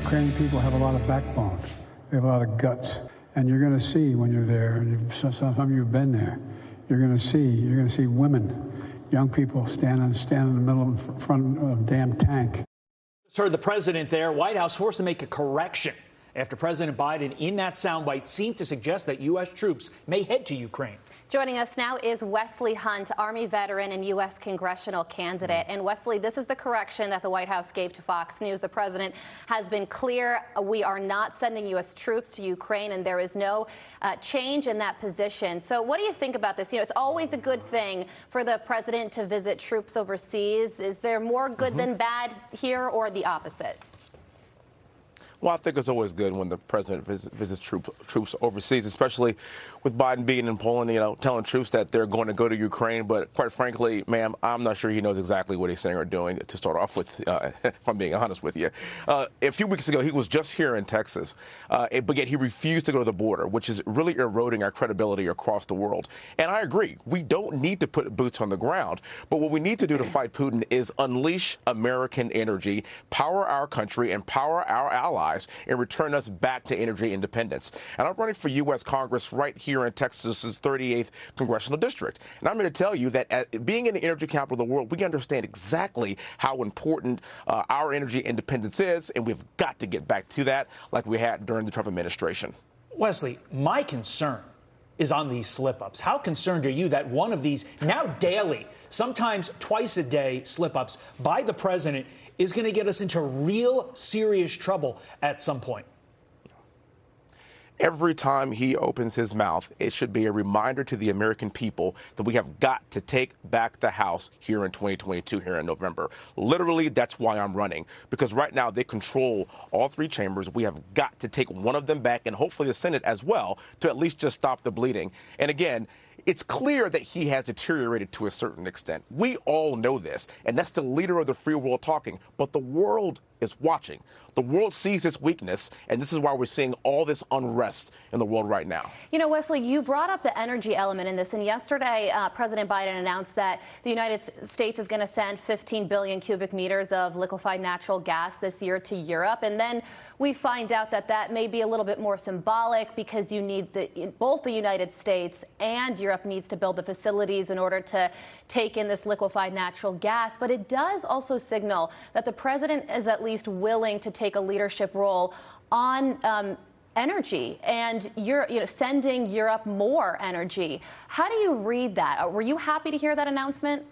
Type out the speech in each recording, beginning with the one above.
Ukrainian people have a lot of backbone. They have a lot of guts. And you're going to see when you're there, and some of you have been there, you're going to see women, young people stand in the middle in front of a damn tank. Heard the president there. White House forced to make a correction after President Biden, in that soundbite, seemed to suggest that U.S. troops may head to Ukraine. Joining us now is Wesley Hunt, Army veteran and U.S. congressional candidate. And Wesley, this is the correction that the White House gave to Fox News. The president has been clear. We are not sending U.S. troops to Ukraine, and there is no change in that position. So what do you think about this? You know, it's always a good thing for the president to visit troops overseas. Is there more good than bad here, or the opposite? Well, I think it's always good when the president visits troops overseas, especially with Biden being in Poland, you know, telling troops that they're going to go to Ukraine. But quite frankly, ma'am, I'm not sure he knows exactly what he's saying or doing, to start off with, if I'm being honest with you. A few weeks ago, he was just here in Texas, but yet he refused to go to the border, which is really eroding our credibility across the world. And I agree, we don't need to put boots on the ground. But what we need to do to fight Putin is unleash American energy, power our country, and power our allies, and return us back to energy independence. And I'm running for U.S. Congress right here in Texas's 38th congressional district. And I'm going to tell you that being in the energy capital of the world, we understand exactly how important our energy independence is, and we've got to get back to that like we had during the Trump administration. Wesley, my concern is on these slip-ups. How concerned are you that one of these, now daily, sometimes twice a day slip-ups by the president is going to get us into real serious trouble at some point? Every time he opens his mouth, it should be a reminder to the American people that we have got to take back the House here in 2022, here in November. Literally, that's why I'm running, because right now they control all three chambers. We have got to take one of them back, and hopefully the Senate as well, to at least just stop the bleeding. And again, it's clear that he has deteriorated to a certain extent. We all know this, and that's the leader of the free world talking. But the world is watching. The world sees his weakness, and this is why we're seeing all this unrest in the world right now. You know, Wesley, you brought up the energy element in this, and yesterday President Biden announced that the United States is going to send 15 billion cubic meters of liquefied natural gas this year to Europe, and then we find out that that may be a little bit more symbolic because you need both the United States and Europe needs to build the facilities in order to take in this liquefied natural gas. But it does also signal that the president is at least willing to take a leadership role on energy and sending Europe more energy. How do you read that? Were you happy to hear that announcement?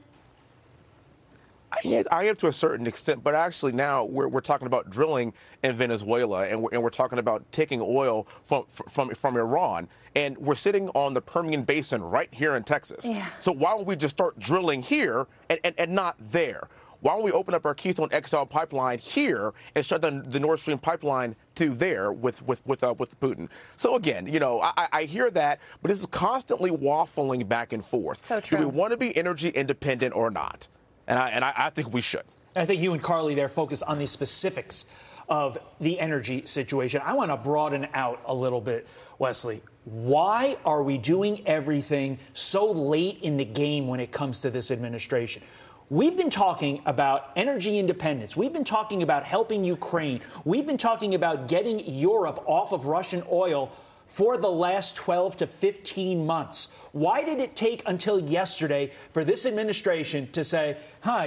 I am to a certain extent, but actually now we're talking about drilling in Venezuela, and we're talking about taking oil from Iran, and we're sitting on the Permian Basin right here in Texas. Yeah. So why don't we just start drilling here and not there? Why don't we open up our Keystone XL pipeline here and shut down the Nord Stream pipeline to there with Putin? So again, you know, I hear that, but this is constantly waffling back and forth. So true. Do we want to be energy independent or not? And I think we should. I think you and Carly there focus on the specifics of the energy situation. I want to broaden out a little bit, Wesley. Why are we doing everything so late in the game when it comes to this administration? We've been talking about energy independence. We've been talking about helping Ukraine. We've been talking about getting Europe off of Russian oil for the last 12 to 15 months. Why did it take until yesterday for this administration to say,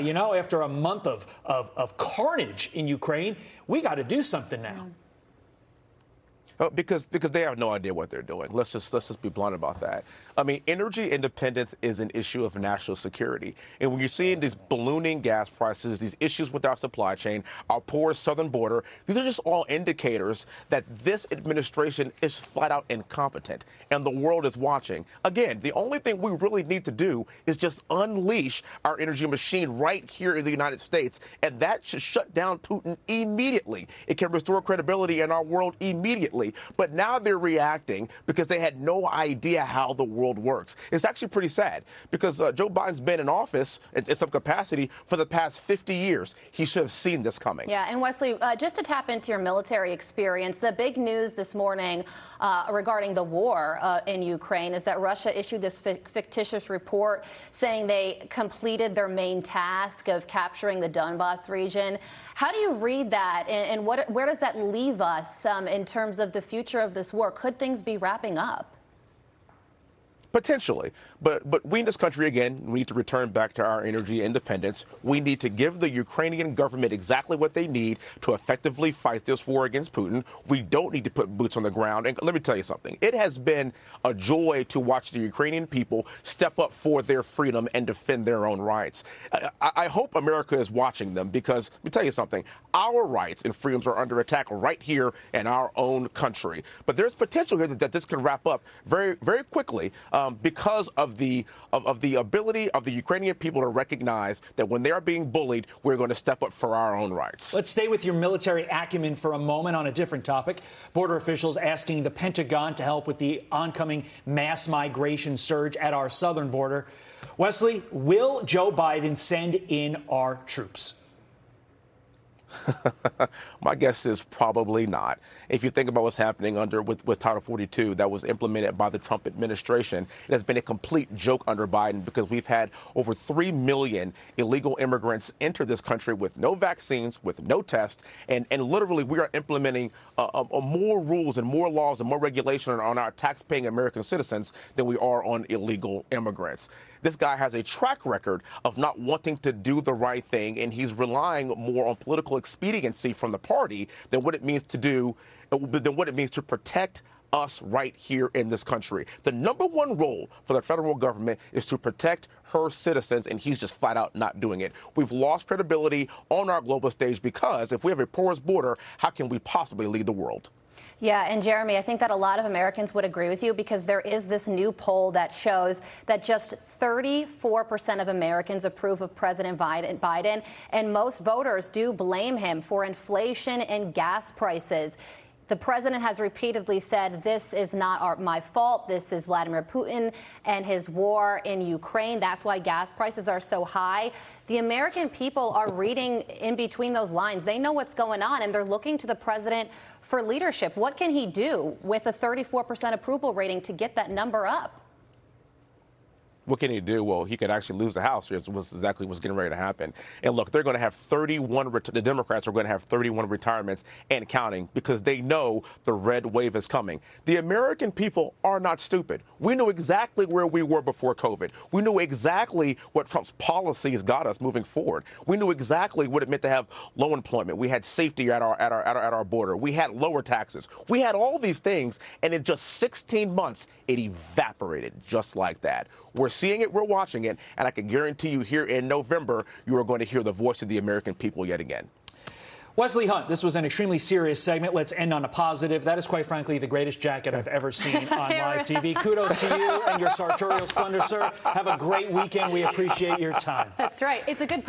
you know, after a month of carnage in Ukraine, we got to do something now? Oh, because they have no idea what they're doing. Let's just be blunt about that. I mean, energy independence is an issue of national security. And when you're seeing these ballooning gas prices, these issues with our supply chain, our porous southern border, these are just all indicators that this administration is flat out incompetent and the world is watching. Again, the only thing we really need to do is just unleash our energy machine right here in the United States. And that should shut down Putin immediately. It can restore credibility in our world immediately. quickly, but now they're reacting because they had no idea how the world works. It's actually pretty sad because Joe Biden's been in office in some capacity for the past 50 years. He should have seen this coming. Yeah, and Wesley, just to tap into your military experience, the big news this morning regarding the war in Ukraine is that Russia issued this fictitious report saying they completed their main task of capturing the Donbas region. How do you read that, and where does that leave us in terms of the future of this war? Could things be wrapping up? Potentially. But we in this country, again, we need to return back to our energy independence. We need to give the Ukrainian government exactly what they need to effectively fight this war against Putin. We don't need to put boots on the ground. And let me tell you something. It has been a joy to watch the Ukrainian people step up for their freedom and defend their own rights. I hope America is watching them because, let me tell you something, our rights and freedoms are under attack right here in our own country. But there's potential here that this could wrap up very, very quickly because of the ability of the Ukrainian people to recognize that when they are being bullied, we're going to step up for our own rights. Let's stay with your military acumen for a moment on a different topic. Border officials asking the Pentagon to help with the oncoming mass migration surge at our southern border. Wesley, will Joe Biden send in our troops? My guess is probably not. If you think about what's happening with Title 42 that was implemented by the Trump administration, it has been a complete joke under Biden because we've had over 3 million illegal immigrants enter this country with no vaccines, with no tests, and literally we are implementing more rules and more laws and more regulation on our tax-paying American citizens than we are on illegal immigrants. This guy has a track record of not wanting to do the right thing, and he's relying more on political expediency from the party than what it means to protect us right here in this country. The number one role for the federal government is to protect her citizens, and he's just flat out not doing it. We've lost credibility on our global stage because if we have a porous border, how can we possibly lead the world? Yeah, and Jeremy, I think that a lot of Americans would agree with you because there is this new poll that shows that just 34% of Americans approve of President Biden, and most voters do blame him for inflation and gas prices. The president has repeatedly said, this is not my fault. This is Vladimir Putin and his war in Ukraine. That's why gas prices are so high. The American people are reading in between those lines. They know what's going on, and they're looking to the president for leadership. What can he do with a 34% approval rating to get that number up? What can he do? Well, he could actually lose the House. It was exactly what's getting ready to happen. And look, they're going to have the Democrats are going to have 31 retirements and counting because they know the red wave is coming. The American people are not stupid. We knew exactly where we were before COVID. We knew exactly what Trump's policies got us moving forward. We knew exactly what it meant to have low employment. We had safety at our border. We had lower taxes. We had all these things, and in just 16 months, it evaporated just like that. We're seeing it, we're watching it, and I can guarantee you here in November, you are going to hear the voice of the American people yet again. Wesley Hunt, this was an extremely serious segment. Let's end on a positive. That is, quite frankly, the greatest jacket I've ever seen on live TV. Kudos to you and your sartorial splendor, sir. Have a great weekend. We appreciate your time. That's right. It's a good